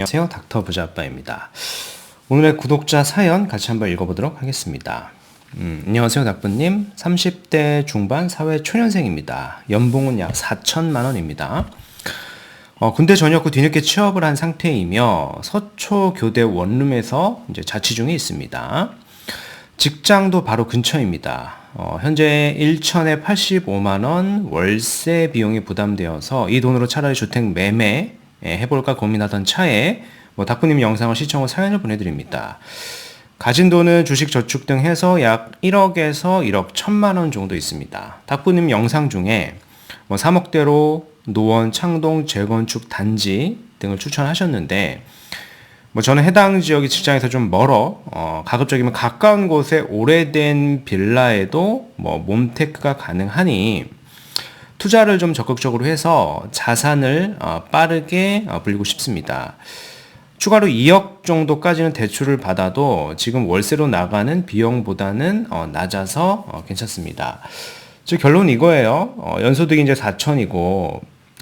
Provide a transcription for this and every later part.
안녕하세요. 닥터 부자아빠입니다. 오늘의 구독자 사연 같이 한번 읽어보도록 하겠습니다. 안녕하세요. 닥부님. 30대 중반 사회 초년생입니다. 연봉은 약 4천만 원입니다. 군대 전역 후 뒤늦게 취업을 한 상태이며 서초 교대 원룸에서 이제 자취 중에 있습니다. 직장도 바로 근처입니다. 현재 1천에 85만 원 월세 비용이 부담되어서 이 돈으로 차라리 주택 매매 해볼까 고민하던 차에 닥부님 영상을 시청 후 사연을 보내드립니다. 가진 돈은 주식 저축 등 해서 약 1억에서 1억 1천만 원 정도 있습니다. 닥부님 영상 중에 3억대로 노원 창동 재건축 단지 등을 추천하셨는데 저는 해당 지역이 직장에서 좀 멀어 가급적이면 가까운 곳에 오래된 빌라에도 몬테크가 가능하니 투자를 좀 적극적으로 해서 자산을 빠르게 불리고 싶습니다. 추가로 2억 정도까지는 대출을 받아도 지금 월세로 나가는 비용보다는 낮아서 괜찮습니다. 즉 결론은 이거예요. 연소득이 이제 4천이고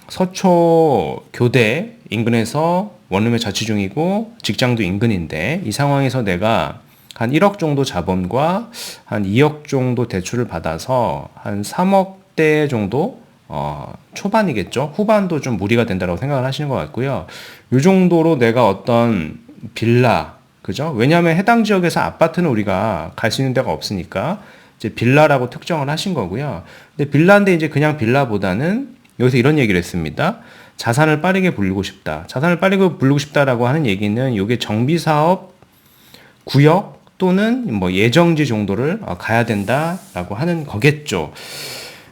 서초 교대 인근에서 원룸에 자취 중이고 직장도 인근인데 이 상황에서 내가 한 1억 정도 자본과 한 2억 정도 대출을 받아서 한 3억대 정도 초반이겠죠. 후반도 좀 무리가 된다고 생각을 하시는 것 같고요. 이 정도로 내가 어떤 빌라, 그죠? 왜냐하면 해당 지역에서 아파트는 우리가 갈 수 있는 데가 없으니까 이제 빌라라고 특정을 하신 거고요. 근데 빌라인데 이제 그냥 빌라보다는 여기서 이런 얘기를 했습니다. 자산을 빠르게 불리고 싶다. 자산을 빠르게 불리고 싶다라고 하는 얘기는 이게 정비사업 구역 또는 예정지 정도를 가야 된다라고 하는 거겠죠.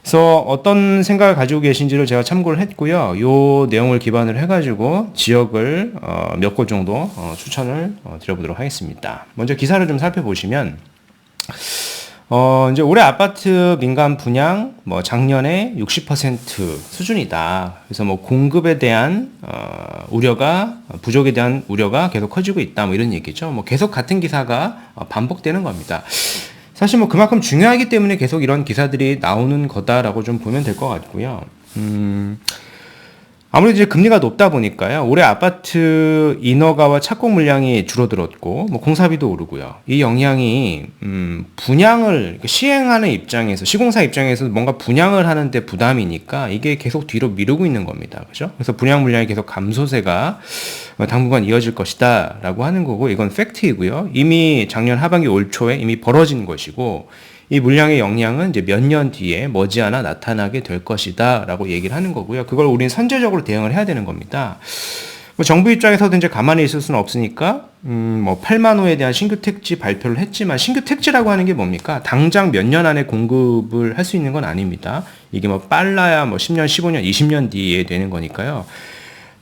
그래서 어떤 생각을 가지고 계신지를 제가 참고를 했고요. 이 내용을 기반으로 해가지고 지역을 몇 곳 정도 추천을 드려보도록 하겠습니다. 먼저 기사를 좀 살펴보시면 이제 올해 아파트 민간 분양 작년에 60% 수준이다. 그래서 공급에 대한 우려가 부족에 대한 우려가 계속 커지고 있다. 이런 얘기죠. 계속 같은 기사가 반복되는 겁니다. 사실 그만큼 중요하기 때문에 계속 이런 기사들이 나오는 거다라고 좀 보면 될 것 같고요. 아무래도 이제 금리가 높다 보니까요. 올해 아파트 인허가와 착공 물량이 줄어들었고, 공사비도 오르고요. 이 영향이, 분양을 시행하는 입장에서, 시공사 입장에서 뭔가 분양을 하는데 부담이니까 이게 계속 뒤로 미루고 있는 겁니다. 그죠? 그래서 분양 물량이 계속 감소세가 당분간 이어질 것이다 라고 하는 거고, 이건 팩트이고요. 이미 작년 하반기 올 초에 이미 벌어진 것이고, 이 물량의 영향은 이제 몇 년 뒤에 머지않아 나타나게 될 것이다 라고 얘기를 하는 거고요. 그걸 우리는 선제적으로 대응을 해야 되는 겁니다. 정부 입장에서도 이제 가만히 있을 수는 없으니까 8만 호에 대한 신규 택지 발표를 했지만 신규 택지라고 하는 게 뭡니까? 당장 몇 년 안에 공급을 할 수 있는 건 아닙니다. 이게 빨라야 10년, 15년, 20년 뒤에 되는 거니까요.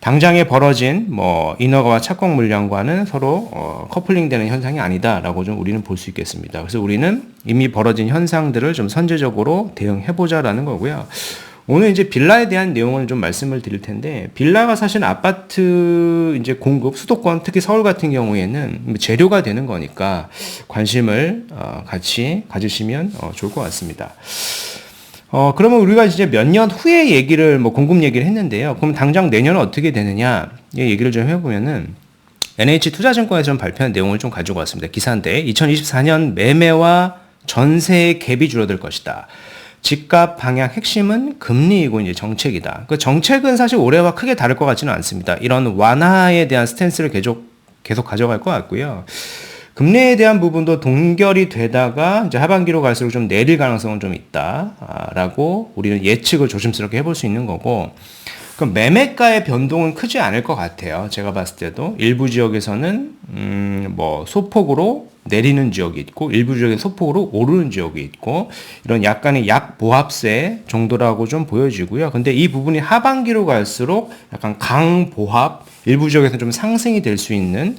당장에 벌어진 인허가와 착공 물량과는 서로 커플링 되는 현상이 아니다라고 좀 우리는 볼 수 있겠습니다. 그래서 우리는 이미 벌어진 현상들을 좀 선제적으로 대응해보자라는 거고요. 오늘 이제 빌라에 대한 내용을 좀 말씀을 드릴 텐데, 빌라가 사실 아파트 이제 공급, 수도권, 특히 서울 같은 경우에는 재료가 되는 거니까 관심을 같이 가지시면 좋을 것 같습니다. 그러면 우리가 이제 몇 년 후에 얘기를, 공급 얘기를 했는데요. 그럼 당장 내년은 어떻게 되느냐, 이 얘기를 좀 해보면은, NH투자증권에서 좀 발표한 내용을 좀 가지고 왔습니다. 기사인데, 2024년 매매와 전세의 갭이 줄어들 것이다. 집값 방향 핵심은 금리이고 이제 정책이다. 그 정책은 사실 올해와 크게 다를 것 같지는 않습니다. 이런 완화에 대한 스탠스를 계속 가져갈 것 같고요. 금리에 대한 부분도 동결이 되다가 이제 하반기로 갈수록 좀 내릴 가능성은 좀 있다라고 우리는 예측을 조심스럽게 해볼 수 있는 거고, 그럼 매매가의 변동은 크지 않을 것 같아요. 제가 봤을 때도 일부 지역에서는 소폭으로 내리는 지역이 있고 일부 지역에 소폭으로 오르는 지역이 있고 이런 약간의 약보합세 정도라고 좀 보여지고요. 근데 이 부분이 하반기로 갈수록 약간 강보합, 일부 지역에서는 좀 상승이 될 수 있는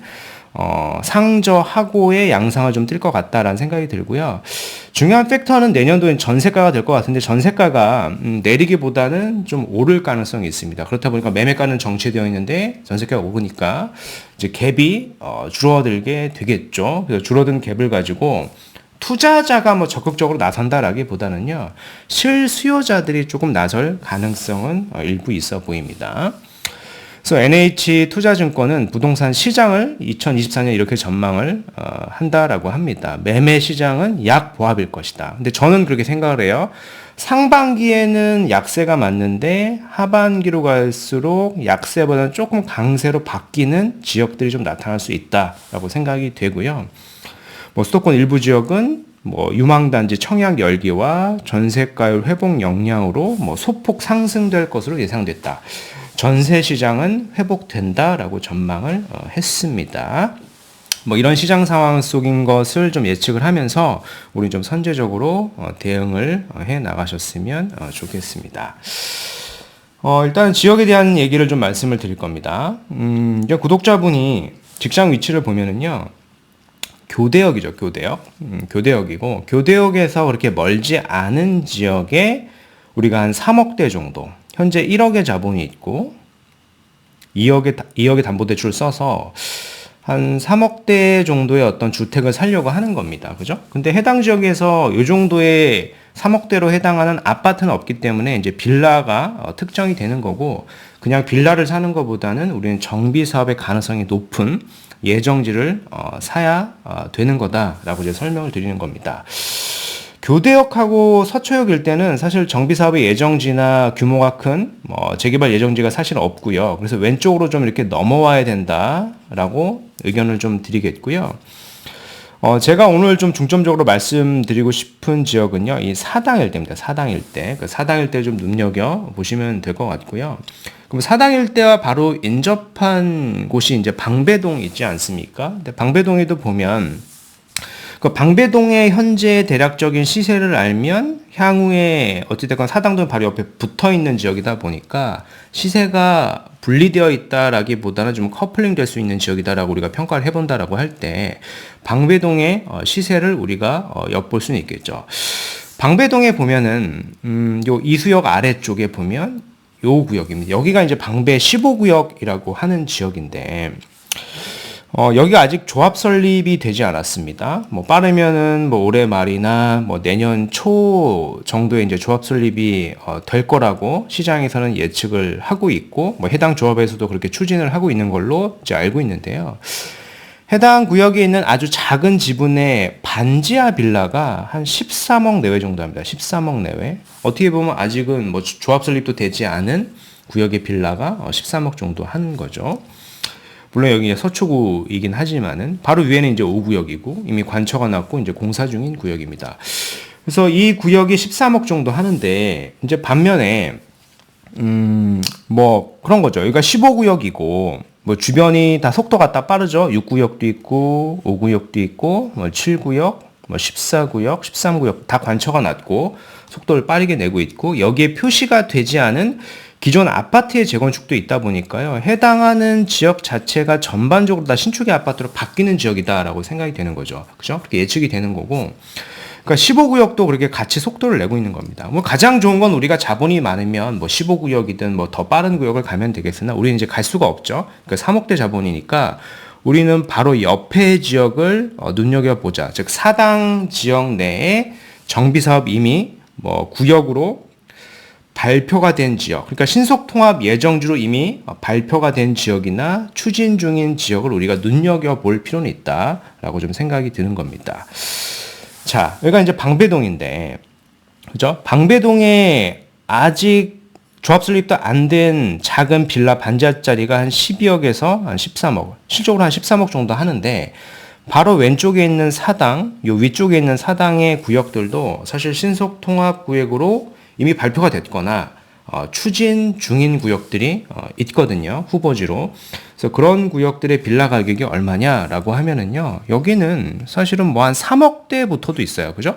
상저하고의 양상을 좀 띌 것 같다라는 생각이 들고요. 중요한 팩터는 내년도엔 전세가가 될 것 같은데 전세가가 내리기보다는 좀 오를 가능성이 있습니다. 그렇다 보니까 매매가는 정체되어 있는데 전세가가 오르니까 이제 갭이 줄어들게 되겠죠. 그래서 줄어든 갭을 가지고 투자자가 적극적으로 나선다라기보다는요, 실수요자들이 조금 나설 가능성은 일부 있어 보입니다. 그래서 NH투자증권은 부동산 시장을 2024년 이렇게 전망을 한다라고 합니다. 매매 시장은 약보합일 것이다. 근데 저는 그렇게 생각을 해요. 상반기에는 약세가 맞는데 하반기로 갈수록 약세보다는 조금 강세로 바뀌는 지역들이 좀 나타날 수 있다라고 생각이 되고요. 뭐 수도권 일부 지역은 뭐 유망단지 청약 열기와 전세가율 회복 역량으로 뭐 소폭 상승될 것으로 예상됐다. 전세 시장은 회복된다라고 전망을 했습니다. 뭐 이런 시장 상황 속인 것을 좀 예측을 하면서 우리 좀 선제적으로 대응을 해 나가셨으면 좋겠습니다. 일단 지역에 대한 얘기를 좀 말씀을 드릴 겁니다. 이제 구독자분이 직장 위치를 보면은요. 교대역이죠, 교대역. 교대역이고, 교대역에서 그렇게 멀지 않은 지역에 우리가 한 3억대 정도, 현재 1억의 자본이 있고, 2억의 담보대출을 써서 한 3억대 정도의 어떤 주택을 살려고 하는 겁니다. 그죠? 근데 해당 지역에서 이 정도의 3억대로 해당하는 아파트는 없기 때문에 이제 빌라가 특정이 되는 거고, 그냥 빌라를 사는 것보다는 우리는 정비 사업의 가능성이 높은 예정지를 사야 되는 거다라고 이제 설명을 드리는 겁니다. 교대역하고 서초역 일대는 사실 정비사업의 예정지나 규모가 큰 재개발 예정지가 사실 없고요. 그래서 왼쪽으로 좀 이렇게 넘어와야 된다라고 의견을 좀 드리겠고요. 제가 오늘 좀 중점적으로 말씀드리고 싶은 지역은요, 이 사당 일대입니다. 사당 일대. 그 사당 일대 좀 눈여겨 보시면 될 것 같고요. 그럼 사당 일대와 바로 인접한 곳이 이제 방배동 있지 않습니까? 근데 방배동에도 보면 그 방배동의 현재 대략적인 시세를 알면 향후에 어찌됐건 사당동 바로 옆에 붙어 있는 지역이다 보니까 시세가 분리되어 있다라기보다는 좀 커플링 될 수 있는 지역이다라고 우리가 평가를 해본다라고 할 때 방배동의 시세를 우리가 엿볼 수는 있겠죠. 방배동에 보면은 요 이수역 아래쪽에 보면 요 구역입니다. 여기가 이제 방배 15구역이라고 하는 지역인데 여기가 아직 조합 설립이 되지 않았습니다. 뭐 빠르면은 뭐 올해 말이나 뭐 내년 초 정도에 이제 조합 설립이 될 거라고 시장에서는 예측을 하고 있고, 뭐 해당 조합에서도 그렇게 추진을 하고 있는 걸로 이제 알고 있는데요. 해당 구역에 있는 아주 작은 지분의 반지하 빌라가 한 13억 내외 정도 합니다. 13억 내외. 어떻게 보면 아직은 뭐 조합 설립도 되지 않은 구역의 빌라가 13억 정도 하는 거죠. 물론 여기 서초구이긴 하지만은 바로 위에는 이제 5구역이고 이미 관처가 났고 이제 공사 중인 구역입니다. 그래서 이 구역이 13억 정도 하는데 이제 반면에 뭐 그런 거죠. 여기가 15구역이고 뭐 주변이 다 속도가 다 빠르죠. 6구역도 있고 5구역도 있고 뭐 7구역, 뭐 14구역, 13구역 다 관처가 났고 속도를 빠르게 내고 있고 여기에 표시가 되지 않은 기존 아파트의 재건축도 있다 보니까요. 해당하는 지역 자체가 전반적으로 다 신축의 아파트로 바뀌는 지역이다라고 생각이 되는 거죠. 그죠? 그렇게 예측이 되는 거고. 그러니까 15구역도 그렇게 같이 속도를 내고 있는 겁니다. 뭐 가장 좋은 건 우리가 자본이 많으면 뭐 15구역이든 뭐 더 빠른 구역을 가면 되겠으나 우리는 이제 갈 수가 없죠. 그러니까 3억대 자본이니까 우리는 바로 옆에 지역을 눈여겨보자. 즉 사당 지역 내에 정비사업 이미 뭐 구역으로 발표가 된 지역, 그러니까 신속통합 예정지로 이미 발표가 된 지역이나 추진 중인 지역을 우리가 눈여겨볼 필요는 있다라고 좀 생각이 드는 겁니다. 자, 여기가 이제 방배동인데, 그죠? 방배동에 아직 조합 설립도 안 된 작은 빌라 반지하짜리가 한 12억에서 한 13억, 실적으로 한 13억 정도 하는데, 바로 왼쪽에 있는 사당, 요 위쪽에 있는 사당의 구역들도 사실 신속통합 구역으로 이미 발표가 됐거나 추진 중인 구역들이 있거든요. 후보지로. 그래서 그런 구역들의 빌라 가격이 얼마냐라고 하면은요. 여기는 사실은 뭐 한 3억대부터도 있어요. 그죠?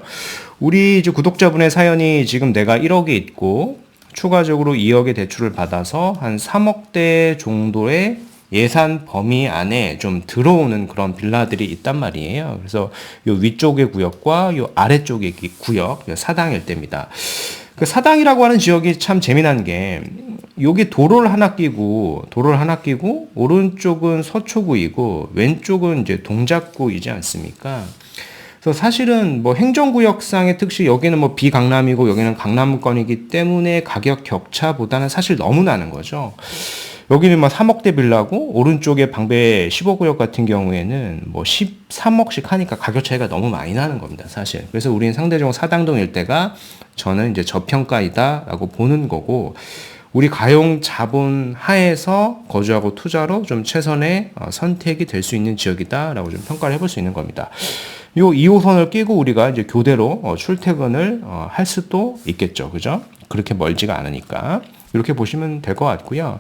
우리 이제 구독자분의 사연이 지금 내가 1억에 있고 추가적으로 2억의 대출을 받아서 한 3억대 정도의 예산 범위 안에 좀 들어오는 그런 빌라들이 있단 말이에요. 그래서 요 위쪽의 구역과 요 아래쪽의 구역, 사당 일대입니다. 그 사당이라고 하는 지역이 참 재미난 게 여기 도로를 하나 끼고 오른쪽은 서초구이고 왼쪽은 이제 동작구이지 않습니까? 그래서 사실은 뭐 행정구역상의 특시 여기는 뭐 비강남이고 여기는 강남권이기 때문에 가격 격차보다는 사실 너무 나는 거죠. 여기는 뭐 3억대 빌라고 오른쪽에 방배 15구역 같은 경우에는 뭐 13억씩 하니까 가격 차이가 너무 많이 나는 겁니다, 사실. 그래서 우리는 상대적으로 사당동 일대가 저는 이제 저평가이다라고 보는 거고, 우리 가용 자본 하에서 거주하고 투자로 좀 최선의 선택이 될 수 있는 지역이다라고 좀 평가를 해볼 수 있는 겁니다. 요 2호선을 끼고 우리가 이제 교대로 출퇴근을 할 수도 있겠죠, 그죠? 그렇게 멀지가 않으니까 이렇게 보시면 될 것 같고요.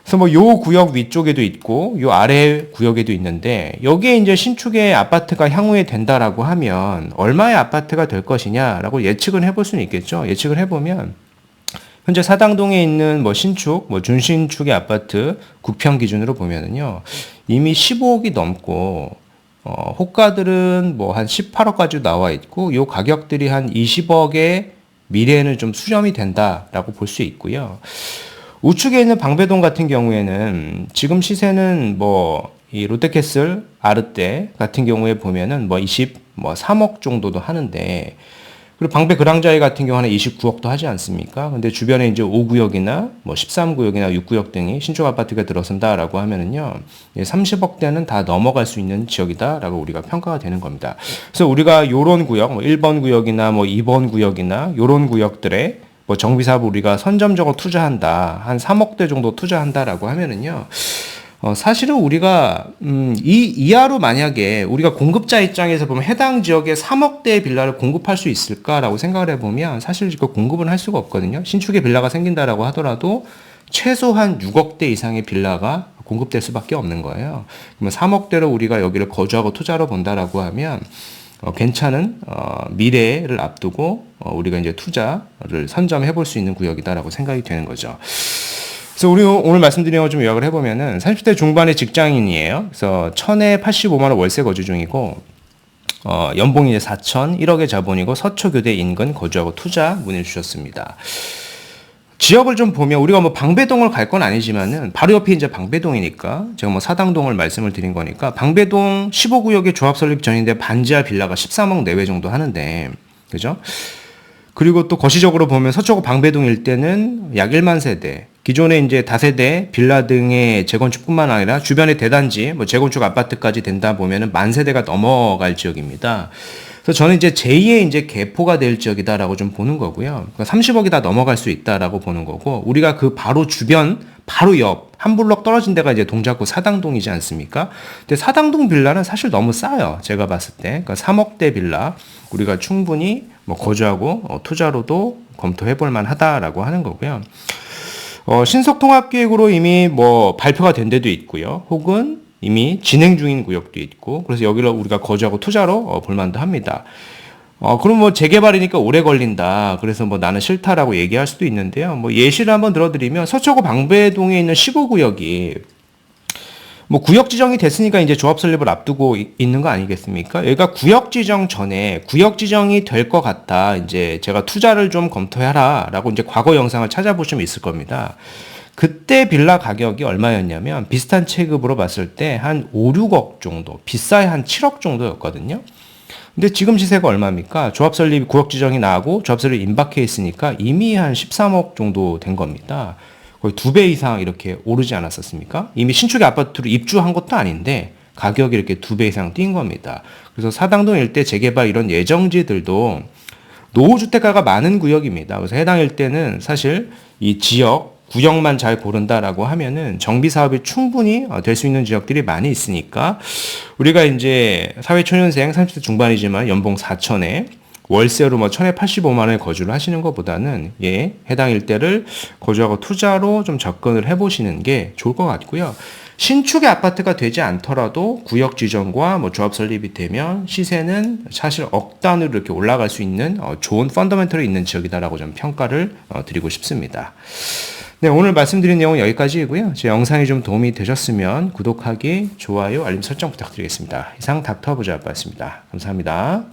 그래서 뭐 요 구역 위쪽에도 있고 요 아래 구역에도 있는데, 여기에 이제 신축의 아파트가 향후에 된다라고 하면 얼마의 아파트가 될 것이냐라고 예측을 해볼 수는 있겠죠. 예측을 해보면 현재 사당동에 있는 뭐 신축, 뭐 준신축의 아파트 국평 기준으로 보면은요, 이미 15억이 넘고, 호가들은 뭐 한 18억까지 나와 있고, 요 가격들이 한 20억의 미래에는 좀 수렴이 된다라고 볼 수 있고요. 우측에 있는 방배동 같은 경우에는 지금 시세는 뭐 이 롯데캐슬 아르떼 같은 경우에 보면은 뭐 23억 정도도 하는데, 그리고 방배 그랑자이 같은 경우는 29억도 하지 않습니까? 근데 주변에 이제 5구역이나 뭐 13구역이나 6구역 등이 신축 아파트가 들어선다라고 하면은요, 30억대는 다 넘어갈 수 있는 지역이다라고 우리가 평가가 되는 겁니다. 그래서 우리가 요런 구역, 뭐 1번 구역이나 뭐 2번 구역이나 요런 구역들에 뭐 정비사업 우리가 선점적으로 투자한다, 한 3억대 정도 투자한다라고 하면은요, 사실은 우리가 이 이하로 만약에 우리가 공급자 입장에서 보면 해당 지역에 3억대의 빌라를 공급할 수 있을까라고 생각을 해보면 사실 그 공급은 할 수가 없거든요. 신축의 빌라가 생긴다라고 하더라도 최소한 6억대 이상의 빌라가 공급될 수밖에 없는 거예요. 그러면 3억대로 우리가 여기를 거주하고 투자로 본다라고 하면 괜찮은 미래를 앞두고 우리가 이제 투자를 선점해 볼 수 있는 구역이다라고 생각이 되는 거죠. 그래서 우리 오늘 말씀드린 거 좀 요약을 해보면은 30대 중반의 직장인이에요. 그래서 천에 85만 원 월세 거주 중이고, 연봉이 이제 4천, 1억의 자본이고 서초교대 인근 거주하고 투자 문의 주셨습니다. 지역을 좀 보면 우리가 뭐 방배동을 갈 건 아니지만은 바로 옆에 이제 방배동이니까 제가 뭐 사당동을 말씀을 드린 거니까 방배동 15구역의 조합 설립 전인데 반지하 빌라가 13억 내외 정도 하는데, 그죠? 그리고 또 거시적으로 보면 서초구 방배동 일대는 약 1만 세대, 기존에 이제 다세대 빌라 등의 재건축뿐만 아니라 주변의 대단지, 뭐 재건축 아파트까지 된다 보면은 만 세대가 넘어갈 지역입니다. 그래서 저는 이제 제2의 이제 개포가 될 지역이다라고 좀 보는 거고요. 그러니까 30억이 다 넘어갈 수 있다라고 보는 거고, 우리가 그 바로 주변, 바로 옆, 한 블럭 떨어진 데가 이제 동작구 사당동이지 않습니까? 근데 사당동 빌라는 사실 너무 싸요. 제가 봤을 때. 그러니까 3억대 빌라, 우리가 충분히 뭐 거주하고 투자로도 검토해 볼 만하다라고 하는 거고요. 신속통합계획으로 이미 뭐 발표가 된 데도 있고요. 혹은 이미 진행 중인 구역도 있고, 그래서 여기를 우리가 거주하고 투자로 볼만도 합니다. 그럼 뭐 재개발이니까 오래 걸린다, 그래서 뭐 나는 싫다라고 얘기할 수도 있는데요. 뭐 예시를 한번 들어드리면 서초구 방배동에 있는 15구역이 뭐 구역 지정이 됐으니까 이제 조합 설립을 앞두고 있는 거 아니겠습니까? 여기가 구역 지정 전에 구역 지정이 될 것 같다, 이제 제가 투자를 좀 검토해라라고 이제 과거 영상을 찾아보시면 있을 겁니다. 그때 빌라 가격이 얼마였냐면 비슷한 체급으로 봤을 때 한 5, 6억 정도, 비싸야 한 7억 정도였거든요. 근데 지금 시세가 얼마입니까? 조합 설립 구역 지정이 나고 조합 설립 임박해 있으니까 이미 한 13억 정도 된 겁니다. 거의 2배 이상 이렇게 오르지 않았었습니까? 이미 신축의 아파트로 입주한 것도 아닌데 가격이 이렇게 2배 이상 뛴 겁니다. 그래서 사당동 일대 재개발 이런 예정지들도 노후주택가가 많은 구역입니다. 그래서 해당 일대는 사실 이 지역, 구역만 잘 고른다라고 하면은 정비 사업이 충분히 될 수 있는 지역들이 많이 있으니까, 우리가 이제 사회초년생 30대 중반이지만 연봉 4천에 월세로 뭐 1,000에 85만 원에 거주를 하시는 것보다는 해당 일대를 거주하고 투자로 좀 접근을 해보시는 게 좋을 것 같고요. 신축의 아파트가 되지 않더라도 구역 지정과 뭐 조합 설립이 되면 시세는 사실 억 단위로 이렇게 올라갈 수 있는 좋은 펀더멘털이 있는 지역이다라고 좀 평가를 드리고 싶습니다. 네, 오늘 말씀드린 내용은 여기까지이고요. 제 영상이 좀 도움이 되셨으면 구독하기, 좋아요, 알림 설정 부탁드리겠습니다. 이상 닥터부자였습니다. 감사합니다.